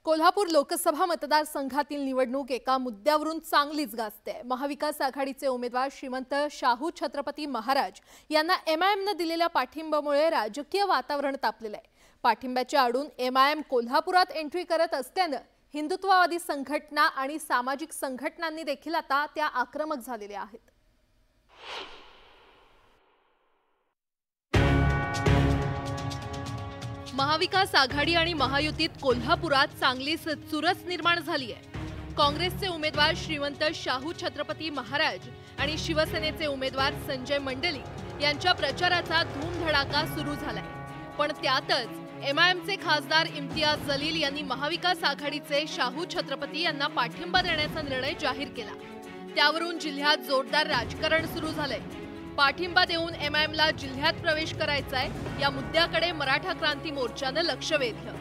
कोल्हापूर लोकसभा मतदारसंघातील निवडणूक एका मुद्द्यावरून चांगलीच गाजते। महाविकास आघाडीचे उमेदवार श्रीमंत शाहू छत्रपती महाराज यांना एमआयएमने दिलेल्या पाठिंब्यामुळे राजकीय वातावरण तापलेले आहे। पाठिंब्याच्या आडून एमआयएम कोल्हापुरात एंट्री करत असल्याने हिंदुत्ववादी संघटना आणि सामाजिक संघटनांनी देखील आता त्या आक्रमक झालेल्या आहेत। महाविकास आघाडी आणि महायुतीत कोल्हापुरात चांगलीच चुरस निर्माण झाली आहे। काँग्रेसचे उमेदवार श्रीमंत शाहू छत्रपती महाराज आणि शिवसेनेचे उमेदवार संजय मंडलिक यांच्या प्रचाराचा धूमधडाका सुरू झालाय। पण त्यातच एमआयएमचे खासदार इम्तियाज जलील यांनी महाविकास आघाडीचे शाहू छत्रपती यांना पाठिंबा देण्याचा निर्णय जाहीर केला। त्यावरून जिल्ह्यात जोरदार राजकारण सुरू झालंय। पाठिंबा देऊन एमआयएमला जिल्ह्यात प्रवेश करायचा आहे, या मुद्द्याकडे मराठा क्रांती मोर्चाने लक्ष वेधलं।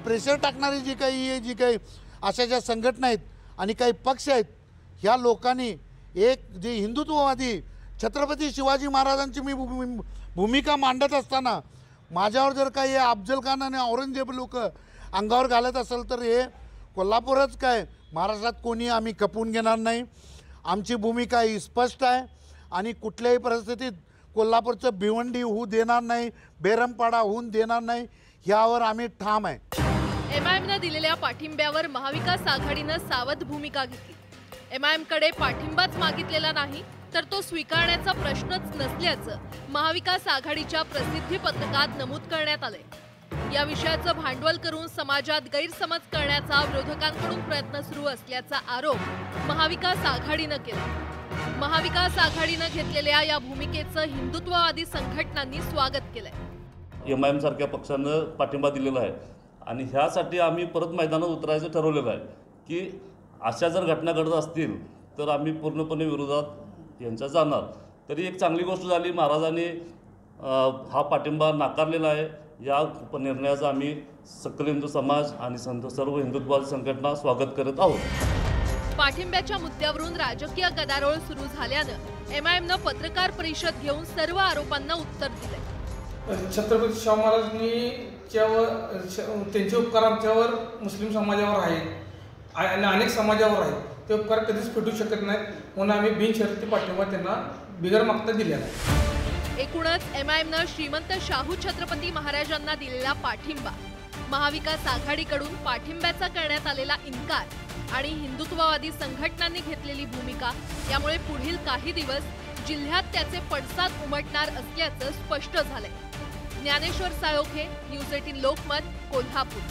प्रेशर टाकणारी जी काही अशा ज्या संघटना आहेत आणि काही पक्ष आहेत, ह्या लोकांनी एक जे हिंदुत्ववादी छत्रपती शिवाजी महाराजांची मी भूमिका मांडत असताना माझ्यावर जर काही अफजल खान आणि औरंगजेब लोक अंगावर घालत असेल तर हे कोल्हापूरच काय महाराष्ट्रात कोणी आम्ही खपवून घेणार नाही। आमची भूमिका ही स्पष्ट आहे आणि कुठल्याही परिस्थितीत कोल्हापूरचं भिवंडी होऊ देणार नाही, बेरमपाडा होऊन देणार नाही, यावर आम्ही ठाम आहे। एमआयएमने दिलेल्या पाठिंब्यावर महाविकास आघाडीने सावध भूमिका घेतली। एमआयएमकडे पाठिंबाच मागितलेला नाही तर तो स्वीकारण्याचा प्रश्नच नसल्याचं महाविकास आघाडीच्या प्रसिद्धी पत्रकात नमूद करण्यात आले। या विषयाचं भांडवल करून समाजात गैरसमज करण्याचा विरोधकांकडून प्रयत्न सुरू असल्याचा आरोप महाविकास आघाडीने केला। महाविकास आघाडीने घेतलेल्या या भूमिकेचं हिंदुत्ववादी संघटनांनी स्वागत केलंय। एमआयएम सारख्या पक्षानं पाठिंबा दिलेला आहे आणि ह्यासाठी आम्ही परत मैदानात उतरायचं ठरवलेलं आहे की अशा जर घटना घडत असतील तर आम्ही पूर्णपणे विरोधात यांच्या जाणार। तरी एक चांगली गोष्ट झाली, महाराजांनी हा पाठिंबा नाकारलेला आहे। या निर्णयाचा आम्ही सकल हिंदू समाज आणि सर्व हिंदुत्ववादी संघटना स्वागत करत आहोत। पाठिंब्याच्या मुद्द्यावरून राजकीय गदारोळ सुरू झाल्यानं एमआयएमने पत्रकार परिषद घेऊन सर्व आरोपांना उत्तर दिले। छत्रपती शाहू महाराजांनी त्यांचे उपकार आमच्यावर मुस्लिम समाजावर आहेत आणि अनेक समाजावर आहेत, ते उपकार कधीच फेटू शकत नाहीत, म्हणून आम्ही बिनशर्ती पाठिंबा त्यांना बिगर मागता दिलेला आहे। एकूणच एमआयएमने श्रीमंत शाहू छत्रपती महाराजांना दिलेला पाठिंबा, महाविकास आघाडीकडून पाठिंब्याचा करण्यात आलेला इन्कार आणि हिंदुत्ववादी संघटनांनी घेतलेली भूमिका यामुळे पुढील काही दिवस जिल्ह्यात त्याचे पडसाद उमटणार असल्याचं स्पष्ट झालंय। ज्ञानेश्वर साळोखे, न्यूज 18 लोकमत, कोल्हापूर।